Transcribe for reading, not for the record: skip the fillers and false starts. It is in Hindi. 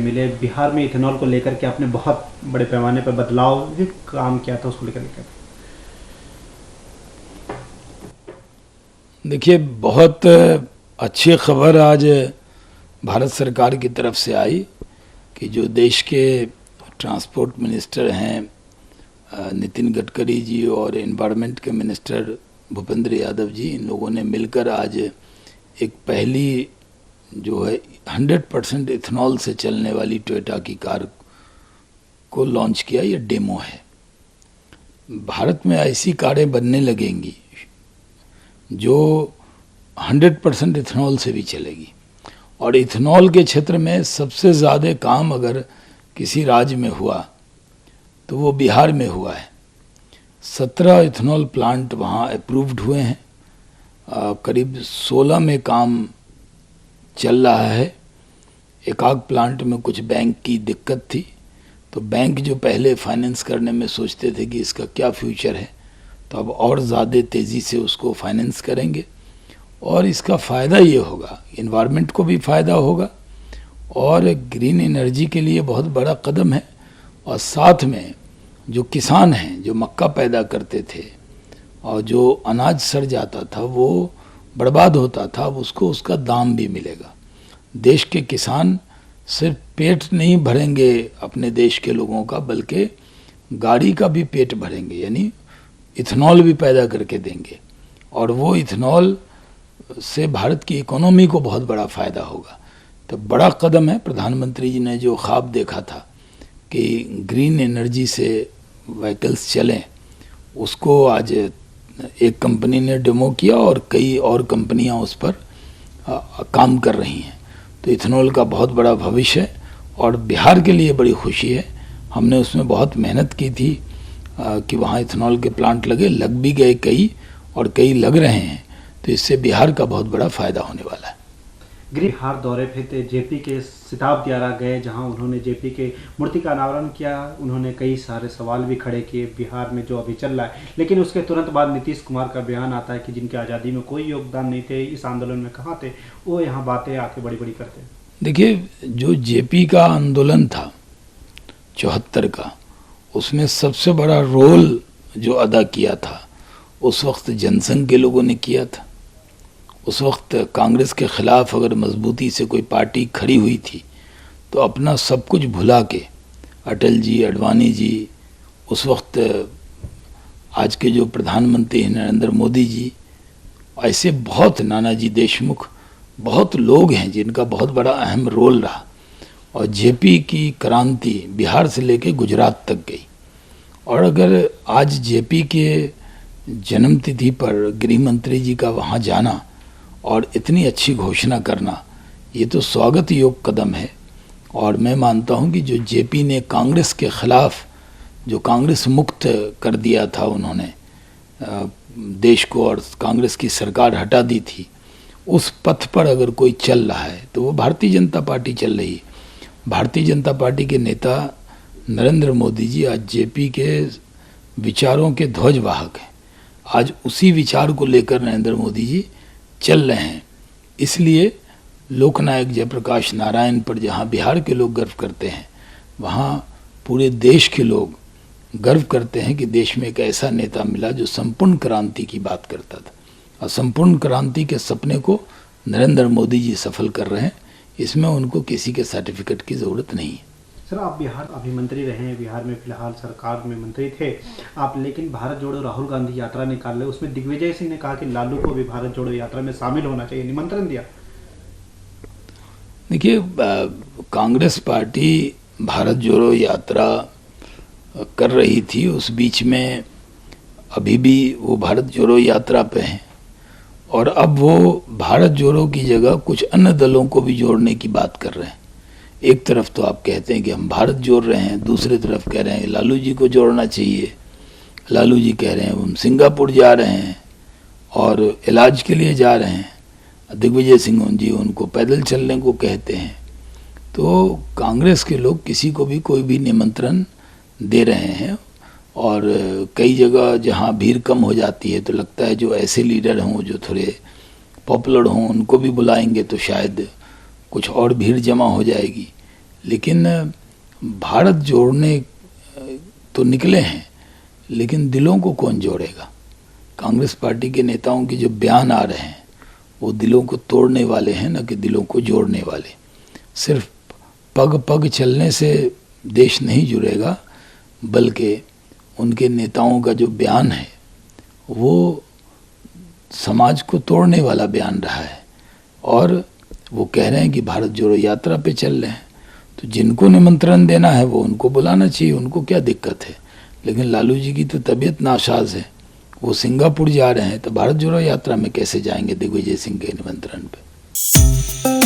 मिले, बिहार में इथेनॉल को लेकर के आपने बहुत बड़े पैमाने पर बदलाव भी काम किया था, उसको लेकर क्या? देखिए, बहुत अच्छी खबर आज भारत सरकार की तरफ से आई कि जो देश के ट्रांसपोर्ट मिनिस्टर हैं नितिन गडकरी जी और एनवायरनमेंट के मिनिस्टर भूपेंद्र यादव जी, इन लोगों ने मिलकर आज एक पहली जो है 100% इथेनॉल से चलने वाली टोयोटा की कार को लॉन्च किया। ये डेमो है। भारत में ऐसी कारें बनने लगेंगी जो 100% इथेनॉल से भी चलेगी, और इथेनॉल के क्षेत्र में सबसे ज़्यादा काम अगर किसी राज्य में हुआ तो वो बिहार में हुआ है। 17 इथेनॉल प्लांट वहाँ अप्रूव्ड हुए हैं, करीब 16 में काम चल रहा है। एक आध प्लांट में कुछ बैंक की दिक्कत थी, तो बैंक जो पहले फाइनेंस करने में सोचते थे कि इसका क्या फ्यूचर है, तो अब और ज़्यादा तेज़ी से उसको फाइनेंस करेंगे, और इसका फ़ायदा ये होगा, इन्वायरमेंट को भी फ़ायदा होगा और ग्रीन एनर्जी के लिए बहुत बड़ा कदम है। और साथ में जो किसान हैं, जो मक्का पैदा करते थे और जो अनाज सड़ जाता था, वो बर्बाद होता था, अब उसको उसका दाम भी मिलेगा। देश के किसान सिर्फ पेट नहीं भरेंगे अपने देश के लोगों का, बल्कि गाड़ी का भी पेट भरेंगे, यानी इथेनॉल भी पैदा करके देंगे, और वो इथेनॉल से भारत की इकोनॉमी को बहुत बड़ा फ़ायदा होगा। तो बड़ा कदम है। प्रधानमंत्री जी ने जो ख्वाब देखा था कि ग्रीन एनर्जी से व्हीकल्स चलें, उसको आज एक कंपनी ने डेमो किया और कई और कंपनियां उस पर काम कर रही हैं। तो इथेनॉल का बहुत बड़ा भविष्य है और बिहार के लिए बड़ी खुशी है। हमने उसमें बहुत मेहनत की थी कि वहाँ इथेनॉल के प्लांट लगे, लग भी गए कई, और कई लग रहे हैं। तो इससे बिहार का बहुत बड़ा फ़ायदा होने वाला है। बिहार दौरे पे थे, जेपी के सिताब दियारा गए, जहां उन्होंने जेपी के मूर्ति का अनावरण किया। उन्होंने कई सारे सवाल भी खड़े किए बिहार में जो अभी चल रहा है, लेकिन उसके तुरंत बाद नीतीश कुमार का बयान आता है कि जिनके आज़ादी में कोई योगदान नहीं थे, इस आंदोलन में कहाँ थे, वो यहाँ बातें आके बड़ी बड़ी करते हैं। देखिए, जो जेपी का आंदोलन था 74 का, उसमें सबसे बड़ा रोल जो अदा किया था उस वक्त जनसंघ के लोगों ने किया था। उस वक्त कांग्रेस के ख़िलाफ़ अगर मजबूती से कोई पार्टी खड़ी हुई थी तो अपना सब कुछ भुला के अटल जी, अडवाणी जी, उस वक्त आज के जो प्रधानमंत्री हैं नरेंद्र मोदी जी, ऐसे बहुत, नानाजी देशमुख, बहुत लोग हैं जिनका बहुत बड़ा अहम रोल रहा। और जेपी की क्रांति बिहार से लेके गुजरात तक गई। और अगर आज जेपी के जन्मतिथि पर गृह मंत्री जी का वहाँ जाना और इतनी अच्छी घोषणा करना, ये तो स्वागत योग्य कदम है। और मैं मानता हूँ कि जो जेपी ने कांग्रेस के ख़िलाफ़, जो कांग्रेस मुक्त कर दिया था उन्होंने देश को, और कांग्रेस की सरकार हटा दी थी, उस पथ पर अगर कोई चल रहा है तो वो भारतीय जनता पार्टी चल रही है। भारतीय जनता पार्टी के नेता नरेंद्र मोदी जी आज जेपी के विचारों के ध्वजवाहक हैं। आज उसी विचार को लेकर नरेंद्र मोदी जी चल रहे हैं। इसलिए लोकनायक जयप्रकाश नारायण पर जहाँ बिहार के लोग गर्व करते हैं, वहाँ पूरे देश के लोग गर्व करते हैं कि देश में एक ऐसा नेता मिला जो संपूर्ण क्रांति की बात करता था। और संपूर्ण क्रांति के सपने को नरेंद्र मोदी जी सफल कर रहे हैं। इसमें उनको किसी के सर्टिफिकेट की ज़रूरत नहीं है। सर, आप बिहार अभी मंत्री रहे हैं, बिहार में फिलहाल सरकार में मंत्री थे आप, लेकिन भारत जोड़ो राहुल गांधी यात्रा निकाल रहे, उसमें दिग्विजय सिंह ने कहा कि लालू को भी भारत जोड़ो यात्रा में शामिल होना चाहिए, निमंत्रण दिया। देखिए, कांग्रेस पार्टी भारत जोड़ो यात्रा कर रही थी, उस बीच में अभी भी वो भारत जोड़ो यात्रा पे हैं, और अब वो भारत जोड़ो की जगह कुछ अन्य दलों को भी जोड़ने की बात कर रहे हैं। एक तरफ तो आप कहते हैं कि हम भारत जोड़ रहे हैं, दूसरी तरफ कह रहे हैं लालू जी को जोड़ना चाहिए। लालू जी कह रहे हैं हम सिंगापुर जा रहे हैं और इलाज के लिए जा रहे हैं। दिग्विजय सिंह जी उनको पैदल चलने को कहते हैं। तो कांग्रेस के लोग किसी को भी कोई भी निमंत्रण दे रहे हैं, और कई जगह जहां भीड़ कम हो जाती है तो लगता है जो ऐसे लीडर हों जो थोड़े पॉपुलर हों उनको भी बुलाएंगे तो शायद कुछ और भीड़ जमा हो जाएगी। लेकिन भारत जोड़ने तो निकले हैं, लेकिन दिलों को कौन जोड़ेगा? कांग्रेस पार्टी के नेताओं के जो बयान आ रहे हैं वो दिलों को तोड़ने वाले हैं, न कि दिलों को जोड़ने वाले। सिर्फ पग पग चलने से देश नहीं जुड़ेगा, बल्कि उनके नेताओं का जो बयान है वो समाज को तोड़ने वाला बयान रहा है। और वो कह रहे हैं कि भारत जोड़ो यात्रा पे चल रहे हैं, तो जिनको निमंत्रण देना है वो उनको बुलाना चाहिए, उनको क्या दिक्कत है। लेकिन लालू जी की तो तबीयत नासाज है, वो सिंगापुर जा रहे हैं, तो भारत जोड़ो यात्रा में कैसे जाएंगे दिग्विजय सिंह के निमंत्रण पे।